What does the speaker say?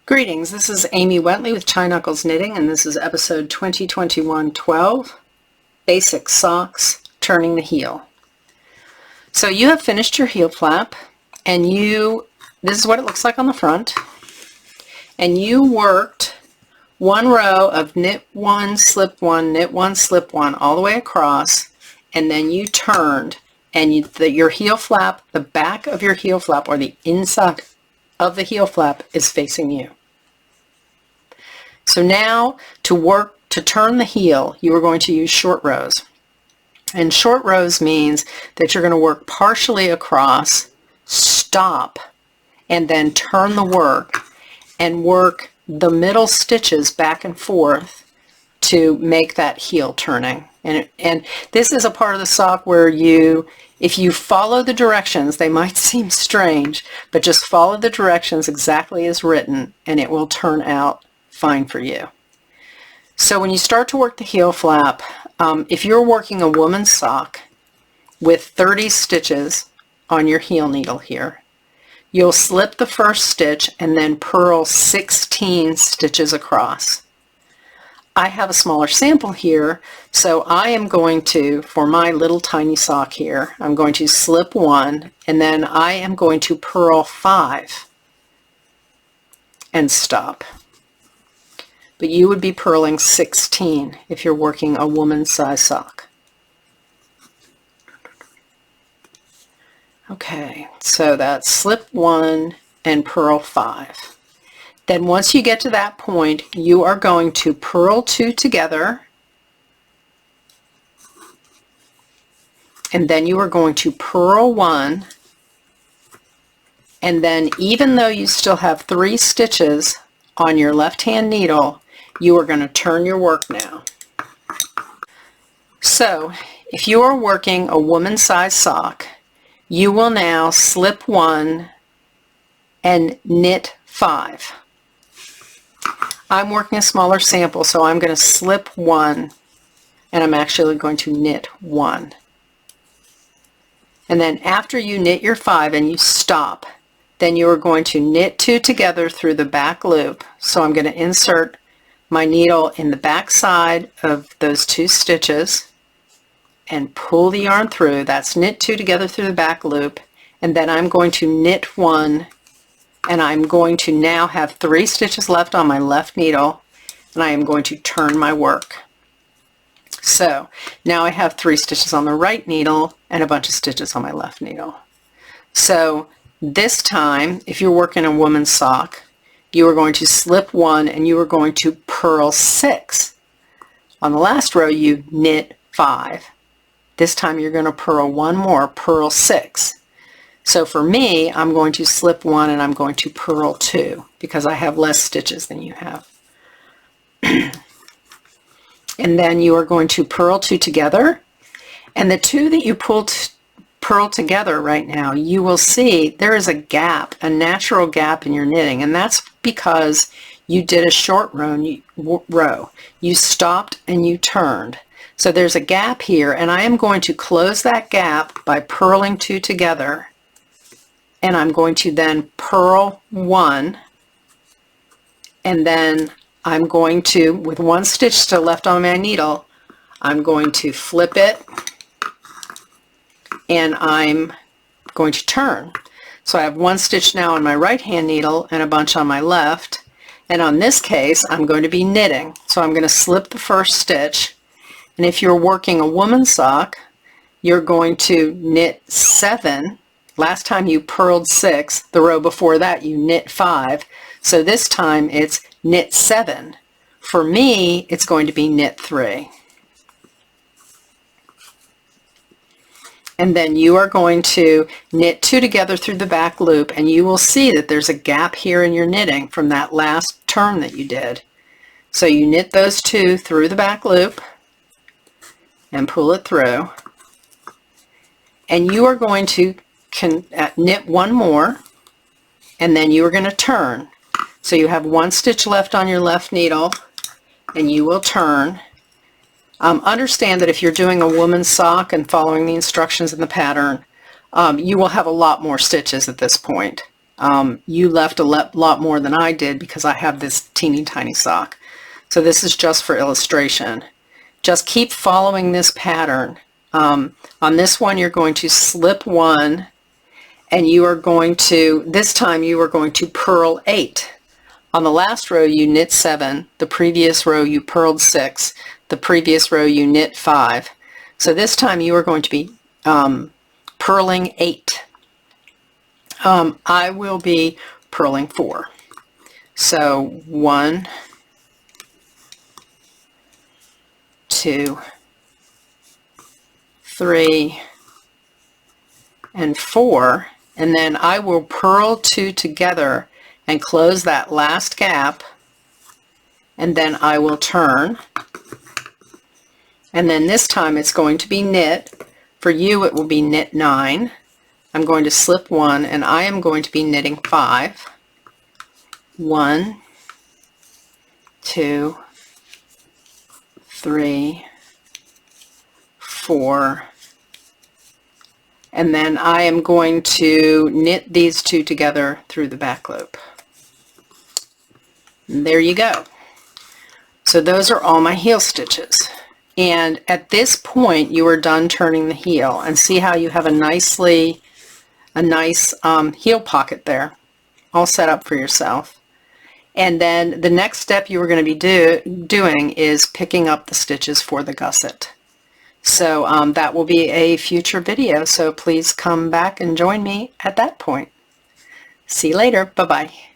Greetings, this is Amy Wentley with Chai Knuckles Knitting, and this is episode 2021-12, Basic Socks, Turning the Heel. So you have finished your heel flap, and this is what it looks like on the front, and you worked one row of knit one, slip one, knit one, slip one, all the way across, and then you turned, and your heel flap, the back of your heel flap, or the inside of the heel flap is facing you. So now to turn the heel, you are going to use short rows. And short rows means that you're going to work partially across, stop, and then turn the work and work the middle stitches back and forth to make that heel turning. And this is a part of the sock where if you follow the directions, they might seem strange, but just follow the directions exactly as written and it will turn out fine for you. So when you start to work the heel flap, if you're working a woman's sock with 30 stitches on your heel needle here, you'll slip the first stitch and then purl 16 stitches across. I have a smaller sample here, so I am going to, for my little tiny sock here, I'm going to slip one, and then I am going to purl 5 and stop. But you would be purling 16 if you're working a woman's size sock. Okay, so that's slip 1 and purl 5. Then once you get to that point, you are going to purl 2 together, and then you are going to purl 1, and then even though you still have 3 stitches on your left hand needle, you are going to turn your work now. So if you are working a woman's size sock, you will now slip 1 and knit 5. I'm working a smaller sample, so I'm going to slip 1 and I'm actually going to knit 1. And then after you knit your 5 and you stop, then you are going to knit 2 together through the back loop. So I'm going to insert my needle in the back side of those 2 stitches and pull the yarn through. That's knit 2 together through the back loop, and then I'm going to knit 1, and I'm going to now have 3 stitches left on my left needle, and I am going to turn my work. So now I have 3 stitches on the right needle and a bunch of stitches on my left needle. So this time, if you're working a woman's sock, you are going to slip 1 and you are going to purl 6. On the last row you knit 5. This time you're going to purl 1 more, purl 6. So for me, I'm going to slip 1 and I'm going to purl 2 because I have less stitches than you have. And then you are going to purl 2 together, and the 2 that you purl together right now, you will see there is a gap, a natural gap in your knitting, and that's because you did a short row. You stopped and you turned. So there's a gap here, and I am going to close that gap by purling 2 together, and I'm going to then purl 1, and then I'm going to, with 1 stitch still left on my needle, I'm going to flip it and I'm going to turn. So I have 1 stitch now on my right hand needle and a bunch on my left, and on this case I'm going to be knitting. So I'm going to slip the first stitch, and if you're working a woman's sock, you're going to knit 7. Last time you purled 6, the row before that you knit 5, so this time it's knit 7. For me, it's going to be knit 3. And then you are going to knit 2 together through the back loop, and you will see that there's a gap here in your knitting from that last turn that you did. So you knit those 2 through the back loop and pull it through, and you are going to knit 1 more, and then you are going to turn. So you have 1 stitch left on your left needle, and you will turn. Understand that if you're doing a woman's sock and following the instructions in the pattern, you will have a lot more stitches at this point. You left a lot more than I did because I have this teeny tiny sock. So this is just for illustration. Just keep following this pattern. On this one, you're going to slip 1, and you are going to, this time you are going to purl 8. On the last row, you knit 7. The previous row, you purled 6. The previous row, you knit 5. So this time you are going to be purling 8. I will be purling 4. So 1, 2, 3, and 4, and then I will purl 2 together and close that last gap, and then I will turn, and then this time it's going to be knit. For you it will be knit 9. I'm going to slip 1, and I am going to be knitting 5. 1, 2, 3, 4, and then I am going to knit these 2 together through the back loop. And there you go. So those are all my heel stitches. And at this point you are done turning the heel, and see how you have a nice heel pocket there all set up for yourself. And then the next step you are going to be doing is picking up the stitches for the gusset. So that will be a future video, so please come back and join me at that point. See you later. Bye-bye.